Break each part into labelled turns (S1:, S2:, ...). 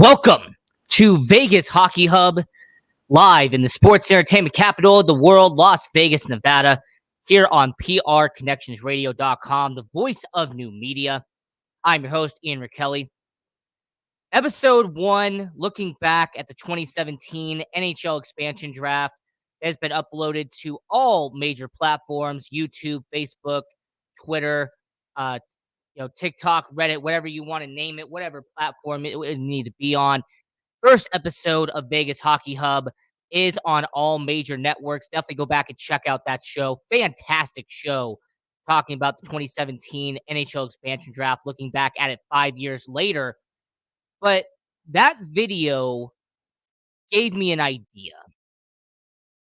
S1: Welcome to Vegas Hockey Hub, live in the sports entertainment capital of the world, Las Vegas, Nevada, here on PRConnectionsRadio.com, the voice of new media. I'm your host, Ian Rachiele. Episode 1, looking back at the 2017 NHL expansion draft, has been uploaded to all major platforms: YouTube, Facebook, Twitter, uh, TikTok, Reddit, whatever you want to name it, whatever platform it would need to be on. First episode of Vegas Hockey Hub is on all major networks. Definitely go back and check out that show. Fantastic show talking about the 2017 NHL expansion draft, looking back at it 5 years later. But that video gave me an idea.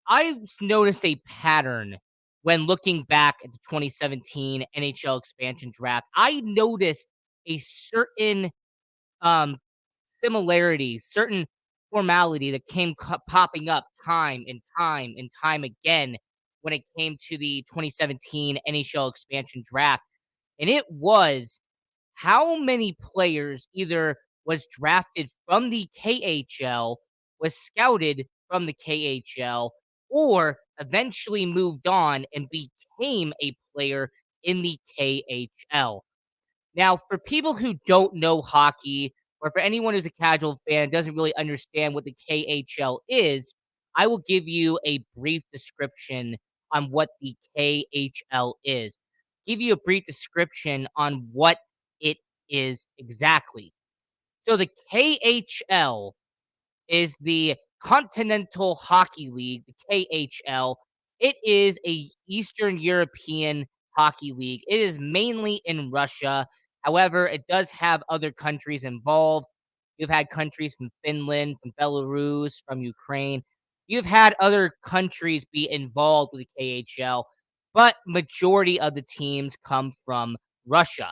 S1: I noticed a pattern when looking back at the 2017 NHL expansion draft. I noticed a certain um, similarity, certain formality that came popping up time and time and time again when it came to the 2017 NHL expansion draft. And it was how many players either was drafted from the KHL, was scouted from the KHL, or eventually moved on and became a player in the KHL. Now, for people who don't know hockey, or for anyone who's a casual fan and doesn't really understand what the KHL is, I will give you a brief description on what the KHL is. Give you a brief description on what it is exactly. So the KHL is the Continental Hockey League, the KHL. It is a Eastern European hockey league. It is mainly in Russia. However, it does have other countries involved. You've had countries from Finland, from Belarus, from Ukraine. You've had other countries be involved with the KHL, but majority of the teams come from Russia.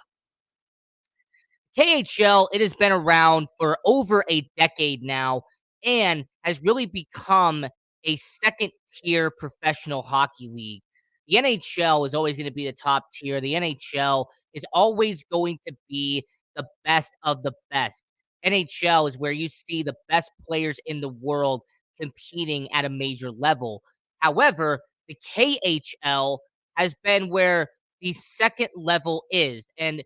S1: KHL, it has been around for over a decade now and has really become a second tier professional hockey league. The NHL is always going to be the top tier. The NHL is always going to be the best of the best. NHL is where you see the best players in the world competing at a major level. However, the KHL has been where the second level is. And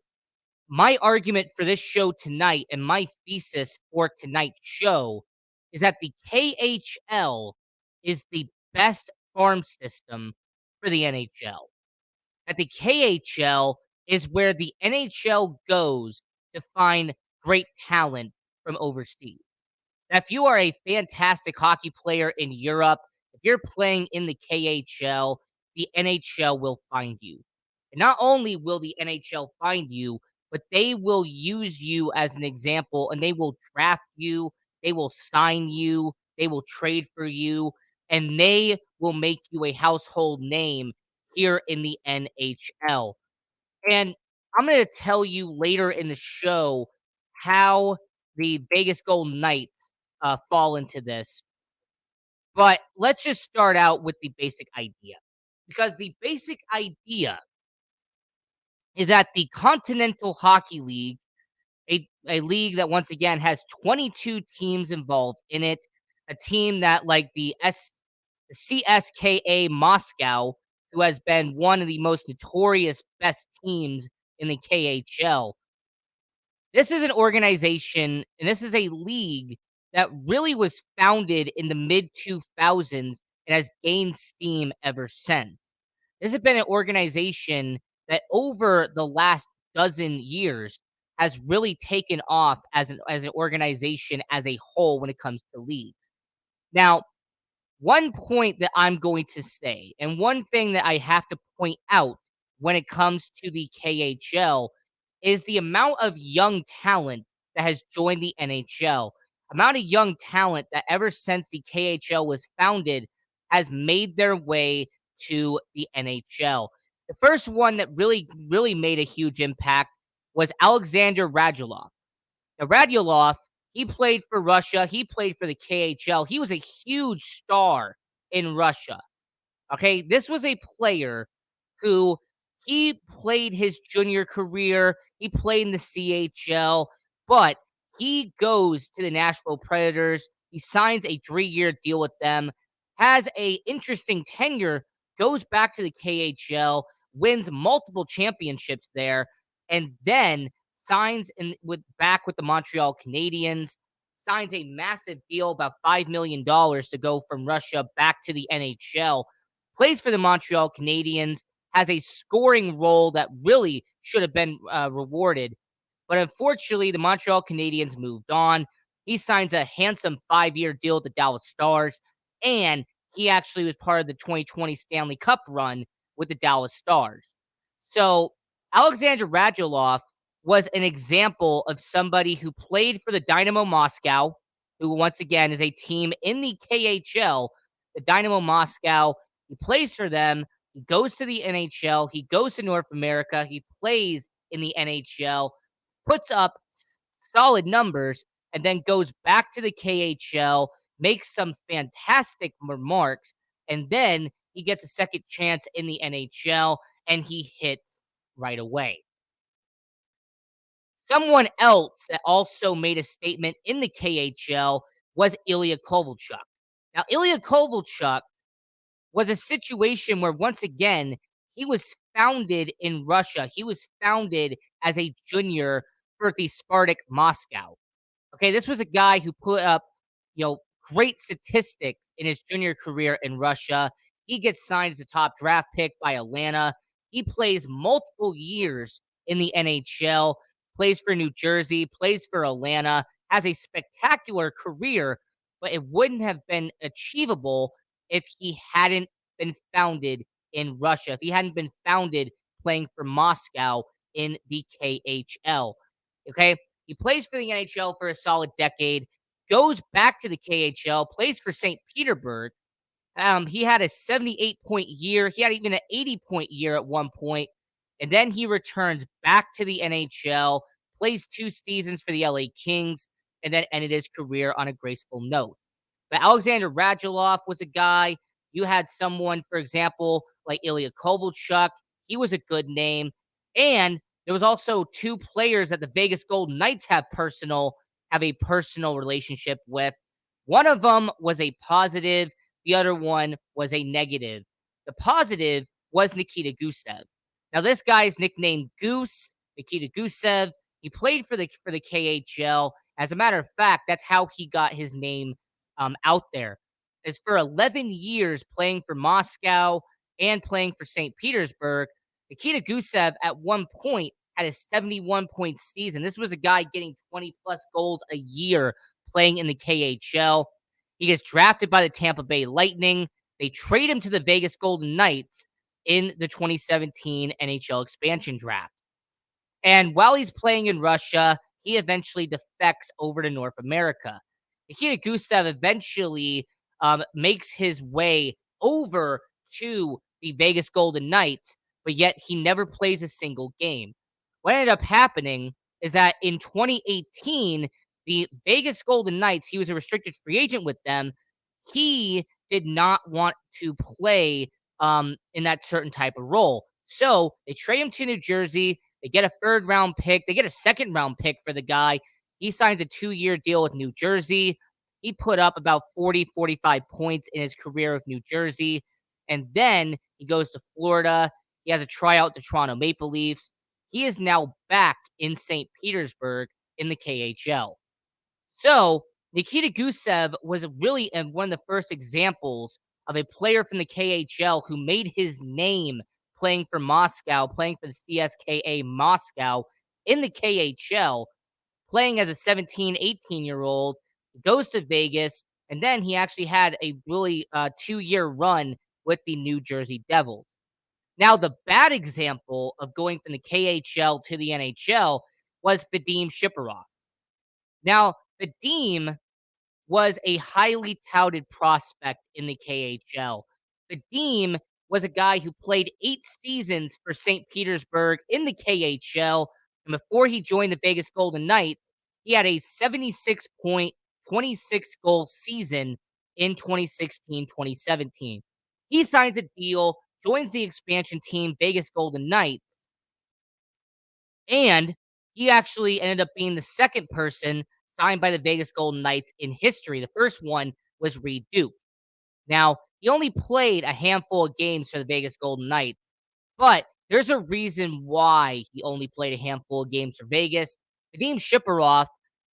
S1: my argument for this show tonight and my thesis for tonight's show is that the KHL is the best farm system for the NHL. That the KHL is where the NHL goes to find great talent from overseas. That if you are a fantastic hockey player in Europe, if you're playing in the KHL, the NHL will find you. And not only will the NHL find you, but they will use you as an example and they will draft you, they will sign you, they will trade for you, and they will make you a household name here in the NHL. And I'm going to tell you later in the show how the Vegas Golden Knights fall into this. But let's just start out with the basic idea. Because the basic idea is that the Continental Hockey League, a league that once again has 22 teams involved in it, a team that, like the CSKA Moscow, who has been one of the most notorious best teams in the KHL. This is an organization and this is a league that really was founded in the mid 2000s and has gained steam ever since. This has been an organization that over the last dozen years has really taken off as an organization as a whole when it comes to leagues. Now, one point that I'm going to say, and one thing that I have to point out when it comes to the KHL, is the amount of young talent that has joined the NHL. Amount of young talent that ever since the KHL was founded has made their way to the NHL. The first one that really made a huge impact was Alexander Radulov. Now, Radulov, he played for Russia. He played for the KHL. He was a huge star in Russia. Okay, this was a player who he played his junior career. He played in the CHL, but he goes to the Nashville Predators. He signs a 3-year deal with them, has a interesting tenure, goes back to the KHL, wins multiple championships there, and then signs in with back with the Montreal Canadiens, signs a massive deal, about $5 million to go from Russia back to the NHL, plays for the Montreal Canadiens, has a scoring role that really should have been rewarded. But unfortunately, the Montreal Canadiens moved on. He signs a handsome 5-year deal with the Dallas Stars, and he actually was part of the 2020 Stanley Cup run with the Dallas Stars. So Alexander Radulov was an example of somebody who played for the Dynamo Moscow, who once again is a team in the KHL. The Dynamo Moscow, he plays for them. He goes to the NHL. He goes to North America. He plays in the NHL, puts up solid numbers, and then goes back to the KHL, makes some fantastic remarks, and then he gets a second chance in the NHL and he hits right away. Someone else that also made a statement in the KHL was Ilya Kovalchuk. Now, Ilya Kovalchuk was a situation where, once again, he was founded in Russia. He was founded as a junior for the Spartak Moscow. Okay, this was a guy who put up, great statistics in his junior career in Russia. He gets signed as a top draft pick by Atlanta. He plays multiple years in the NHL, plays for New Jersey, plays for Atlanta, has a spectacular career, but it wouldn't have been achievable if he hadn't been founded in Russia, if he hadn't been founded playing for Moscow in the KHL. Okay, he plays for the NHL for a solid decade, goes back to the KHL, plays for St. Petersburg. He had a 78-point year. He had even an 80-point year at one point, and then he returns back to the NHL, plays 2 seasons for the LA Kings, and then ended his career on a graceful note. But Alexander Radulov was a guy. You had someone, for example, like Ilya Kovalchuk. He was a good name. And there was also 2 players that the Vegas Golden Knights have a personal relationship with. One of them was a positive, the other one was a negative. The positive was Nikita Gusev. Now, this guy is nicknamed Goose, Nikita Gusev. He played for the KHL. As a matter of fact, that's how he got his name out there. Is for 11 years playing for Moscow and playing for St. Petersburg, Nikita Gusev at one point had a 71-point season. This was a guy getting 20 plus goals a year playing in the KHL. He gets drafted by the Tampa Bay Lightning. They trade him to the Vegas Golden Knights in the 2017 NHL expansion draft. And while he's playing in Russia, he eventually defects over to North America. Nikita Gusev eventually makes his way over to the Vegas Golden Knights, but yet he never plays a single game. What ended up happening is that in 2018, the Vegas Golden Knights, he was a restricted free agent with them. He did not want to play in that certain type of role. So they trade him to New Jersey. They get a 3rd round pick. They get a 2nd round pick for the guy. He signs a 2-year deal with New Jersey. He put up about 40, 45 points in his career with New Jersey. And then he goes to Florida. He has a tryout to Toronto Maple Leafs. He is now back in St. Petersburg in the KHL. So Nikita Gusev was really one of the first examples of a player from the KHL who made his name playing for Moscow, playing for the CSKA Moscow in the KHL, playing as a 17, 18-year-old, goes to Vegas, and then he actually had a really 2-year run with the New Jersey Devils. Now, the bad example of going from the KHL to the NHL was Vadim Shiparov. Now, Vadim was a highly touted prospect in the KHL. Vadim was a guy who played 8 seasons for St. Petersburg in the KHL, and before he joined the Vegas Golden Knights, he had a 76-point, 26-goal season in 2016-2017. He signs a deal, joins the expansion team, Vegas Golden Knights, and he actually ended up being the second person signed by the Vegas Golden Knights in history. The first one was Reed Duke. Now, he only played a handful of games for the Vegas Golden Knights, but there's a reason why he only played a handful of games for Vegas. Vadim Shiparov,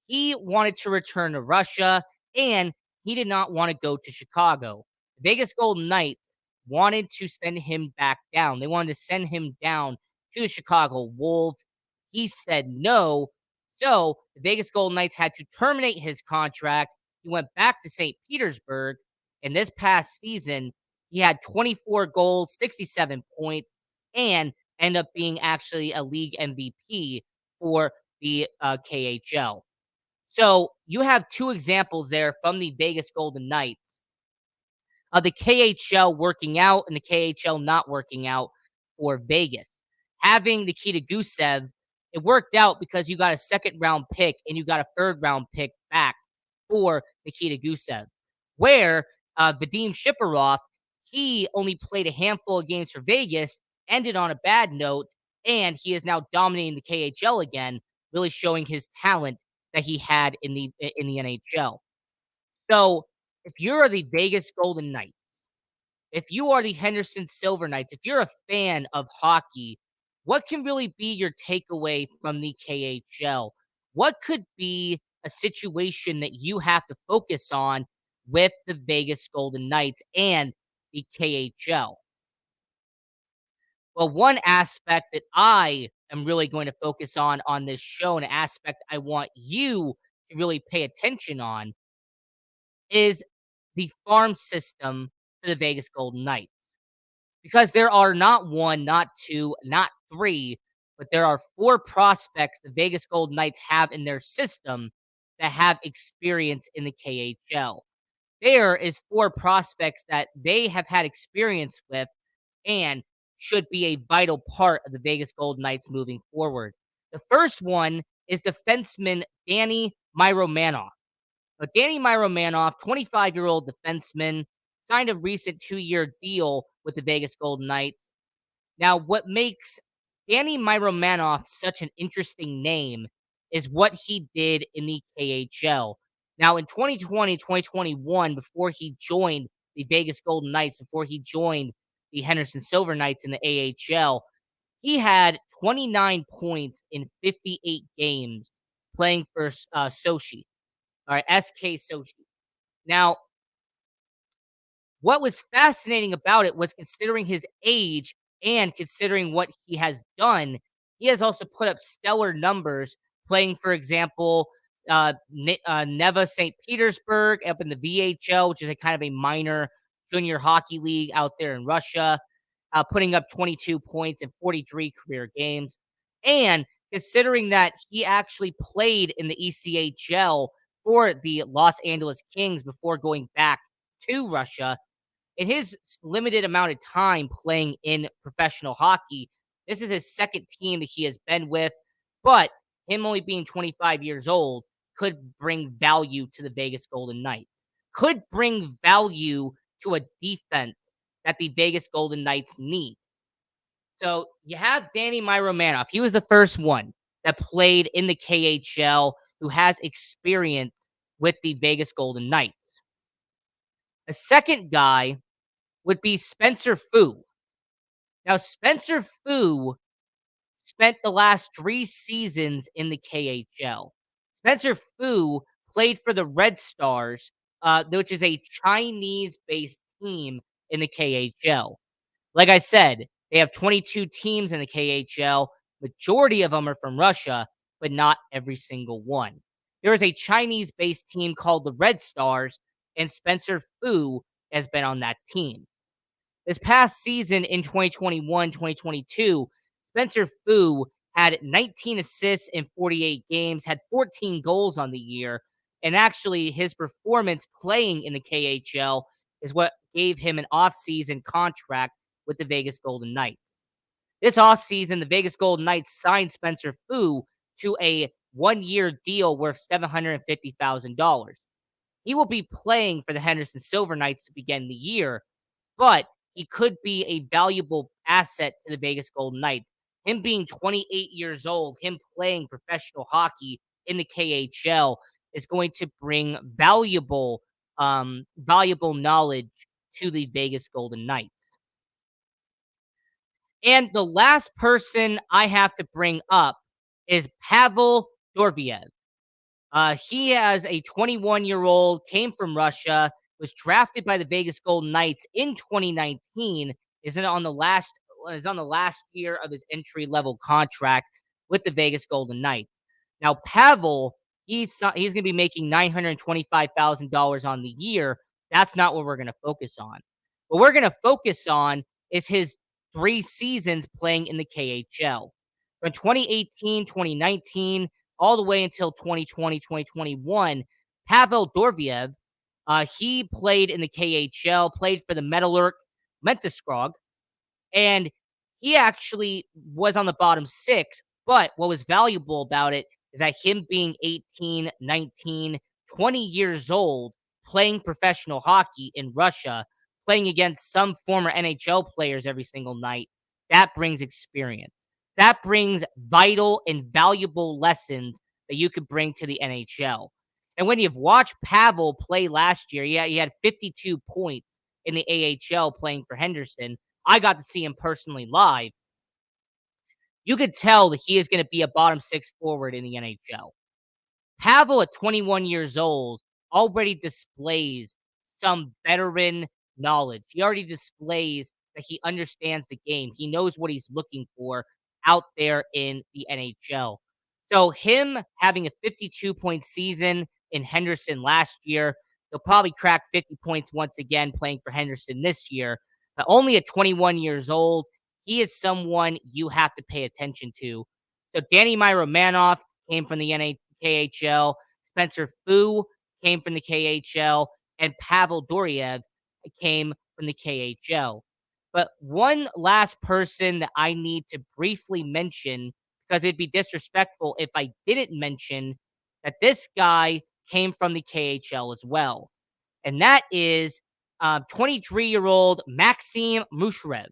S1: he wanted to return to Russia, and he did not want to go to Chicago. The Vegas Golden Knights wanted to send him back down. They wanted to send him down to the Chicago Wolves. He said no. So the Vegas Golden Knights had to terminate his contract. He went back to St. Petersburg, and this past season, he had 24 goals, 67 points, and end up being actually a league MVP for the KHL. So you have two examples there from the Vegas Golden Knights of the KHL working out and the KHL not working out for Vegas. Having Nikita Gusev, it worked out because you got a second round pick and you got a third round pick back for Nikita Gusev. Where Vadim Shiparov, he only played a handful of games for Vegas, ended on a bad note, and he is now dominating the KHL again, really showing his talent that he had in the NHL. So if you're the Vegas Golden Knights, if you are the Henderson Silver Knights, if you're a fan of hockey, what can really be your takeaway from the KHL? What could be a situation that you have to focus on with the Vegas Golden Knights and the KHL? Well, one aspect that I am really going to focus on this show, an aspect I want you to really pay attention on, is the farm system for the Vegas Golden Knights. Because there are not one, not two, not three, but there are four prospects the Vegas Golden Knights have in their system that have experience in the KHL. There is four prospects that they have had experience with and should be a vital part of the Vegas Golden Knights moving forward. The first one is defenseman Danny Myromanoff. But Danny Myromanoff, 25-year-old defenseman, signed a recent 2-year deal with the Vegas Golden Knights. Now, what makes Danny Myromanoff such an interesting name is what he did in the KHL. Now, in 2020, 2021, before he joined the Vegas Golden Knights, before he joined the Henderson Silver Knights in the AHL, he had 29 points in 58 games playing for Sochi. All right, SK Sochi. Now, what was fascinating about it was considering his age and considering what he has done, he has also put up stellar numbers playing, for example, Neva St. Petersburg up in the VHL, which is a kind of a minor junior hockey league out there in Russia, putting up 22 points in 43 career games. And considering that he actually played in the ECHL for the Los Angeles Kings before going back to Russia, in his limited amount of time playing in professional hockey, this is his second team that he has been with, but him only being 25 years old could bring value to the Vegas Golden Knights, could bring value to a defense that the Vegas Golden Knights need. So you have Danny Myromanoff. He was the first one that played in the KHL who has experience with the Vegas Golden Knights. A second guy would be Spencer Fu. Now, Spencer Fu spent the last 3 seasons in the KHL. Spencer Fu played for the Red Stars, which is a Chinese-based team in the KHL. Like I said, they have 22 teams in the KHL. Majority of them are from Russia, but not every single one. There is a Chinese-based team called the Red Stars, and Spencer Fu has been on that team. This past season in 2021-2022, Spencer Fu had 19 assists in 48 games, had 14 goals on the year, and actually his performance playing in the KHL is what gave him an offseason contract with the Vegas Golden Knights. This offseason, the Vegas Golden Knights signed Spencer Fu to a 1-year deal worth $750,000. He will be playing for the Henderson Silver Knights to begin the year, but he could be a valuable asset to the Vegas Golden Knights. Him being 28 years old, him playing professional hockey in the KHL, is going to bring valuable knowledge to the Vegas Golden Knights. And the last person I have to bring up is Pavel Dorviev. He has a 21-year-old, came from Russia, was drafted by the Vegas Golden Knights in 2019. Is on the last year of his entry level contract with the Vegas Golden Knights. Now Pavel, he's going to be making $925,000 on the year. That's not what we're going to focus on. What we're going to focus on is his 3 seasons playing in the KHL. From 2018, 2019, all the way until 2020, 2021, Pavel Dorviev, he played in the KHL, played for the Metalurg Mentiskrog, and he actually was on the bottom 6, but what was valuable about it is that him being 18, 19, 20 years old, playing professional hockey in Russia, playing against some former NHL players every single night, that brings experience. That brings vital and valuable lessons that you could bring to the NHL. And when you've watched Pavel play last year, yeah, he had 52 points in the AHL playing for Henderson. I got to see him personally live. You could tell that he is going to be a bottom 6 forward in the NHL. Pavel, at 21 years old, already displays some veteran knowledge. He already displays that he understands the game. He knows what he's looking for out there in the NHL. So, him having a 52-point season in Henderson last year, he'll probably crack 50 points once again playing for Henderson this year. But only at 21 years old, he is someone you have to pay attention to. So, Danny Myromanov came from the KHL. Spencer Fu came from the KHL, and Pavel Doriev came from the KHL. But one last person that I need to briefly mention, because it'd be disrespectful if I didn't mention that this guy came from the KHL as well. And that is 23-year-old Maxim Mushrev.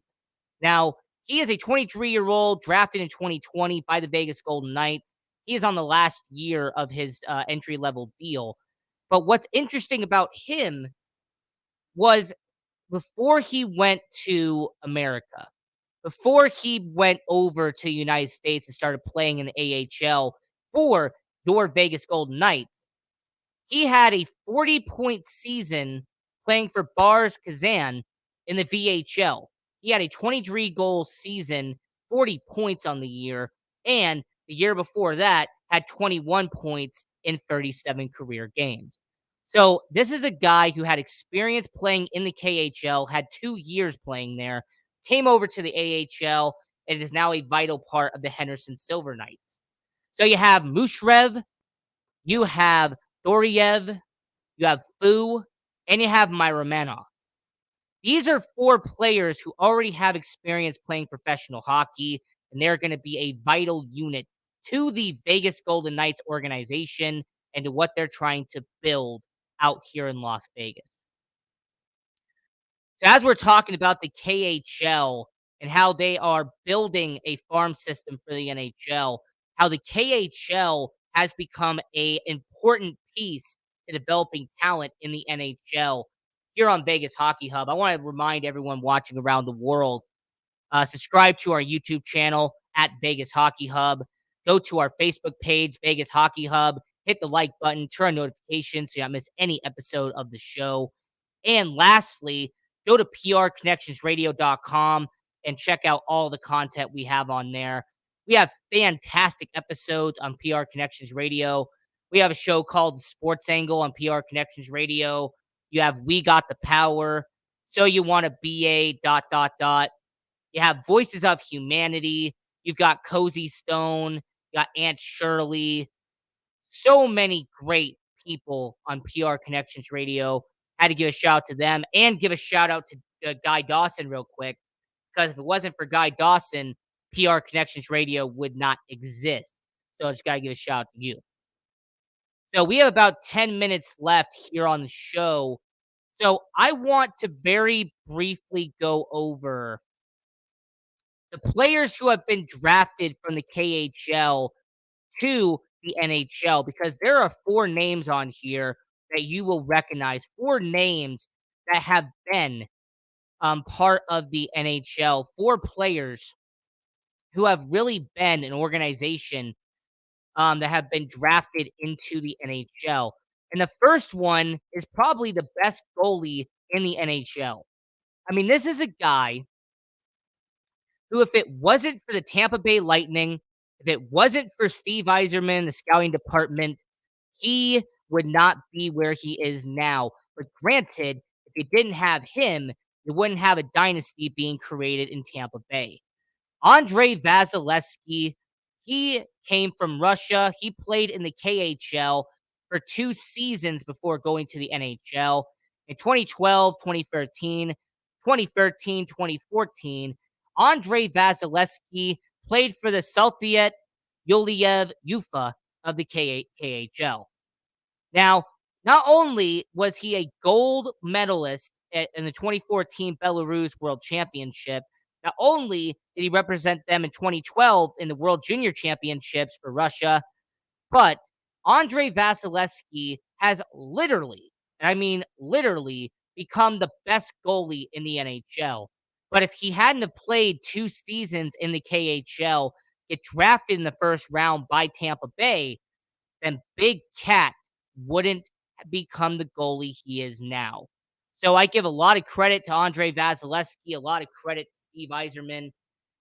S1: Now, he is a 23-year-old drafted in 2020 by the Vegas Golden Knights. He is on the last year of his entry level deal. But what's interesting about him was before he went to America, before he went over to the United States and started playing in the AHL for your Vegas Golden Knights, he had a 40-point season playing for Bars Kazan in the VHL. He had a 23-goal season, 40 points on the year, and the year before that had 21 points in 37 career games. So this is a guy who had experience playing in the KHL, had 2 years playing there, came over to the AHL, and is now a vital part of the Henderson Silver Knights. So you have Mushrev, you have Doriev, you have Fu, and you have Myromanov. These are 4 players who already have experience playing professional hockey, and they're going to be a vital unit to the Vegas Golden Knights organization and to what they're trying to build out here in Las Vegas. So as we're talking about the KHL and how they are building a farm system for the NHL, how the KHL has become a important piece to developing talent in the NHL here on Vegas Hockey Hub. I want to remind everyone watching around the world, subscribe to our YouTube channel at Vegas Hockey Hub. Go to our Facebook page, Vegas Hockey Hub. Hit the like button, turn on notifications so you don't miss any episode of the show. And lastly, go to prconnectionsradio.com and check out all the content we have on there. We have fantastic episodes on PR Connections Radio. We have a show called The Sports Angle on PR Connections Radio. You have We Got the Power. So You Want to Be a ... You have Voices of Humanity. You've got Cozy Stone. You got Aunt Shirley. So many great people on PR Connections Radio. Had to give a shout out to them and give a shout out to Guy Dawson real quick, because if it wasn't for Guy Dawson, PR Connections Radio would not exist. So I just got to give a shout out to you. So we have about 10 minutes left here on the show. So I want to very briefly go over the players who have been drafted from the KHL to the NHL because there are 4 names on here that you will recognize, 4 names that have been, part of the NHL, 4 players who have really been an organization, that have been drafted into the NHL. And the first one is probably the best goalie in the NHL. I mean, this is a guy who, if it wasn't for the Tampa Bay Lightning, if it wasn't for Steve Yzerman, the scouting department, he would not be where he is now. But granted, if you didn't have him, you wouldn't have a dynasty being created in Tampa Bay. Andrei Vasilevsky, he came from Russia. He played in the KHL for 2 seasons before going to the NHL. In 2012, 2013, 2013, 2014, Andrei Vasilevsky played for the Soviet Yuliyev Ufa of the KHL. Now, not only was he a gold medalist in the 2014 Belarus World Championship, not only did he represent them in 2012 in the World Junior Championships for Russia, but Andrei Vasilevsky has literally, and I mean literally, become the best goalie in the NHL. But if he hadn't have played 2 seasons in the KHL, get drafted in the first round by Tampa Bay, then Big Cat wouldn't become the goalie he is now. So I give a lot of credit to Andrei Vasilevsky, a lot of credit to Steve Yzerman,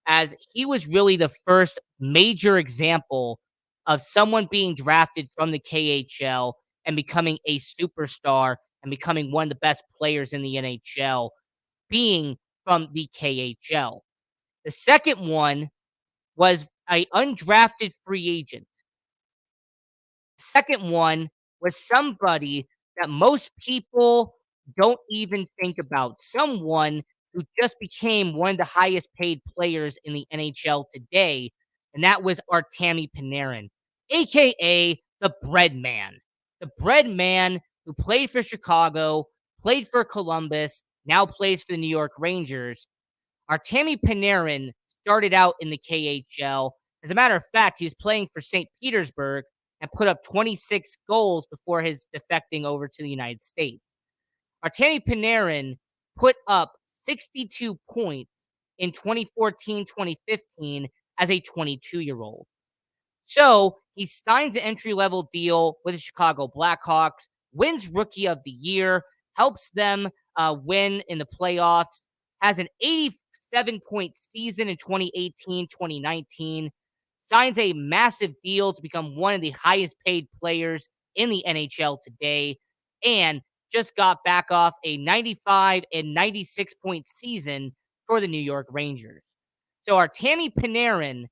S1: as he was really the first major example of someone being drafted from the KHL and becoming a superstar and becoming one of the best players in the NHL, being from the KHL. The second one was a undrafted free agent. Second one was somebody that most people don't even think about. Someone who just became one of the highest paid players in the NHL today, and that was Artemi Panarin, aka the Bread Man. The Bread Man who played for Chicago, played for Columbus, now plays for the New York Rangers. Artemi Panarin started out in the KHL. As a matter of fact, he was playing for St. Petersburg and put up 26 goals before his defecting over to the United States. Artemi Panarin put up 62 points in 2014-2015 as a 22-year-old. So he signs an entry-level deal with the Chicago Blackhawks, wins Rookie of the Year, helps them win in the playoffs, has an 87-point season in 2018-2019, signs a massive deal to become one of the highest paid players in the NHL today, and just got back off a 95 and 96 point season for the New York Rangers. So Artemi Panarin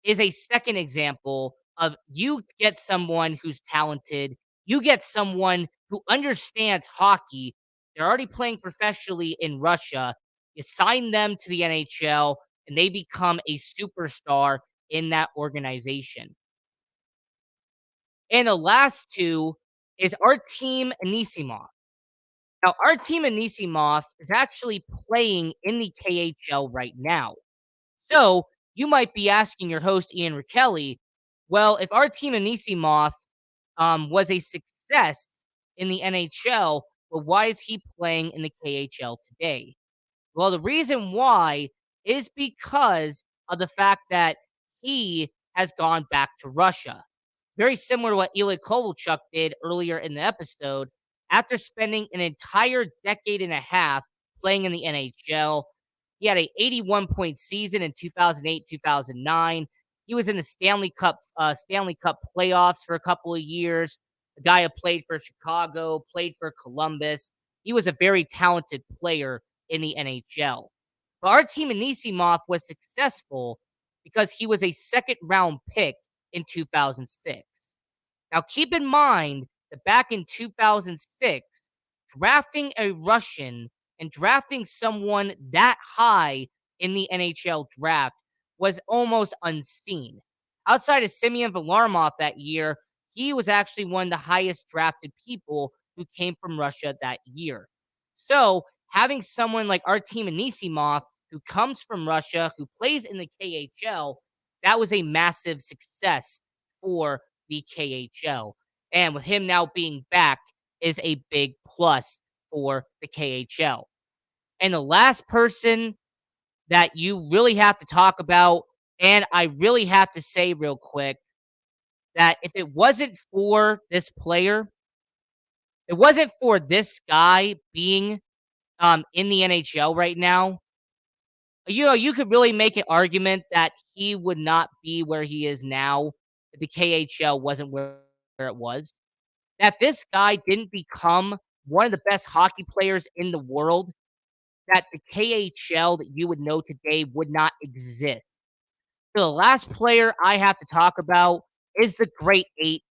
S1: is a second example of you get someone who's talented, you get someone who understands hockey. They're already playing professionally in Russia. You sign them to the NHL and they become a superstar in that organization. And the last two is Artem Anisimov. Now, Artem Anisimov is actually playing in the KHL right now. So you might be asking your host, Ian Rachiele, well, if Artem Anisimov was a success in the NHL, well, why is he playing in the KHL today? Well, the reason why is because of the fact that he has gone back to Russia. Very similar to what Ilya Kovalchuk did earlier in the episode. After spending an entire decade and a half playing in the NHL, he had a 81-point season in 2008-2009. He was in the Stanley Cup playoffs for a couple of years. The guy who played for Chicago, played for Columbus. He was a very talented player in the NHL. But Artem Anisimov was successful because he was a second round pick in 2006. Now, keep in mind that back in 2006, drafting a Russian and drafting someone that high in the NHL draft was almost unseen. Outside of Semyon Varlamov that year, he was actually one of the highest drafted people who came from Russia that year. So, having someone like Artem Anisimov, who comes from Russia, who plays in the KHL, that was a massive success for the KHL. And with him now being back is a big plus for the KHL. And the last person that you really have to talk about, and I really have to say real quick that if it wasn't for this player, it wasn't for this guy being in the NHL right now, you could really make an argument that he would not be where he is now if the KHL wasn't where it was. That this guy didn't become one of the best hockey players in the world, that the KHL that you would know today would not exist. So the last player I have to talk about is the Great Eight,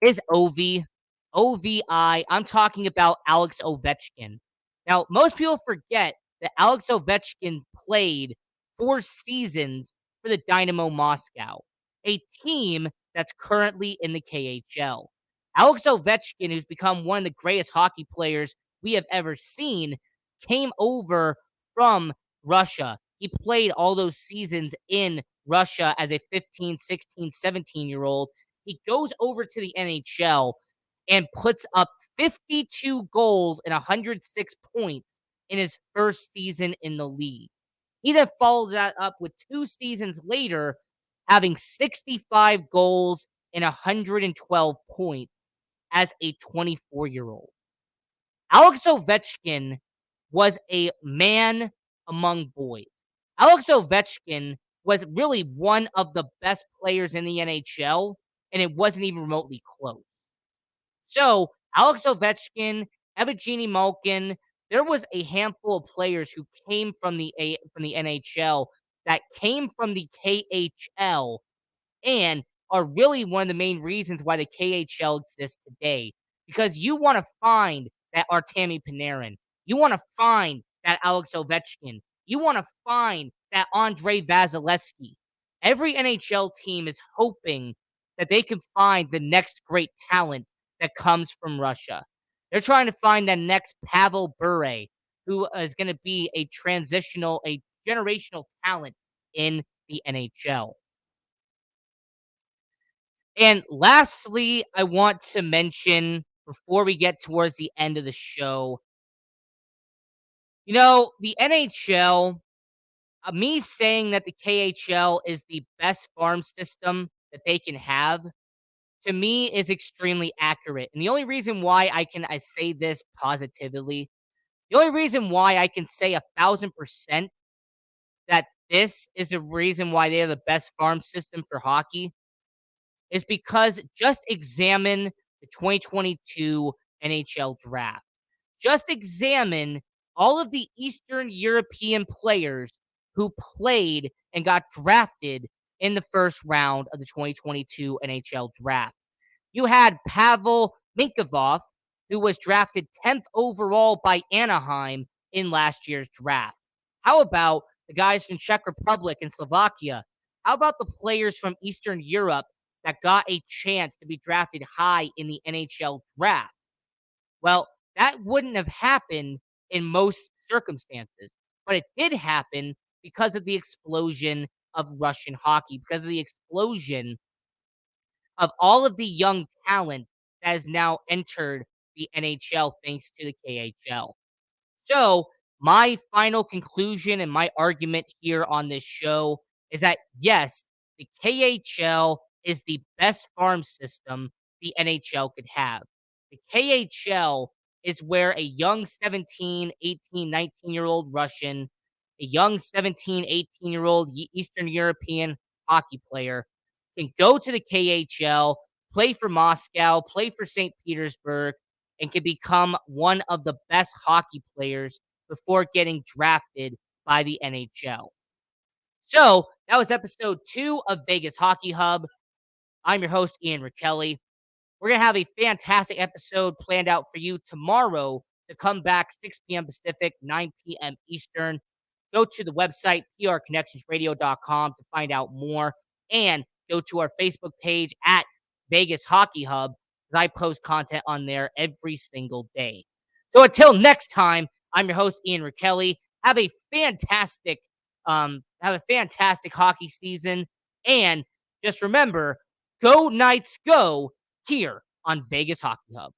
S1: is OVI. I'm talking about Alex Ovechkin. Now, most people forget that Alex Ovechkin played 4 seasons for the Dynamo Moscow, a team that's currently in the KHL. Alex Ovechkin, who's become one of the greatest hockey players we have ever seen, came over from Russia. He played all those seasons in Russia as a 15, 16, 17-year-old. He goes over to the NHL and puts up 52 goals and 106 points in his first season in the league. He then followed that up with 2 seasons later, having 65 goals and 112 points as a 24-year-old. Alex Ovechkin was a man among boys. Alex Ovechkin was really one of the best players in the NHL, and it wasn't even remotely close. So, Alex Ovechkin, Evgeny Malkin, there was a handful of players who came from the NHL that came from the KHL and are really one of the main reasons why the KHL exists today. Because you want to find that Artemi Panarin. You want to find that Alex Ovechkin. You want to find that Andrei Vasilevsky. Every NHL team is hoping that they can find the next great talent that comes from Russia. They're trying to find the next Pavel Bure, who is going to be a generational talent in the NHL. And lastly, I want to mention before we get towards the end of the show, the NHL, me saying that the KHL is the best farm system that they can have, to me is extremely accurate. And the only reason why I say this positively, the only reason why I can say 1,000% that this is the reason why they are the best farm system for hockey is because just examine the 2022 NHL draft. Just examine all of the Eastern European players who played and got drafted in the first round of the 2022 NHL draft. You had Pavel Minkovov, who was drafted 10th overall by Anaheim in last year's draft. How about the guys from Czech Republic and Slovakia? How about the players from Eastern Europe that got a chance to be drafted high in the NHL draft? Well, that wouldn't have happened in most circumstances, but it did happen because of the explosion of Russian hockey, because of the explosion of all of the young talent that has now entered the NHL thanks to the KHL. So, my final conclusion and my argument here on this show is that yes, the KHL is the best farm system the NHL could have. The KHL is where a young 17, 18, 19-year-old Russian, a young 17, 18-year-old Eastern European hockey player can go to the KHL, play for Moscow, play for St. Petersburg, and can become one of the best hockey players before getting drafted by the NHL. So that was episode 2 of Vegas Hockey Hub. I'm your host, Ian Rachiele. We're going to have a fantastic episode planned out for you tomorrow to come back 6 p.m. Pacific, 9 p.m. Eastern. Go to the website, prconnectionsradio.com to find out more. And go to our Facebook page at Vegas Hockey Hub, because I post content on there every single day. So until next time, I'm your host, Ian Rachiele. Have a fantastic hockey season. And just remember, Go Knights, go here on Vegas Hockey Hub.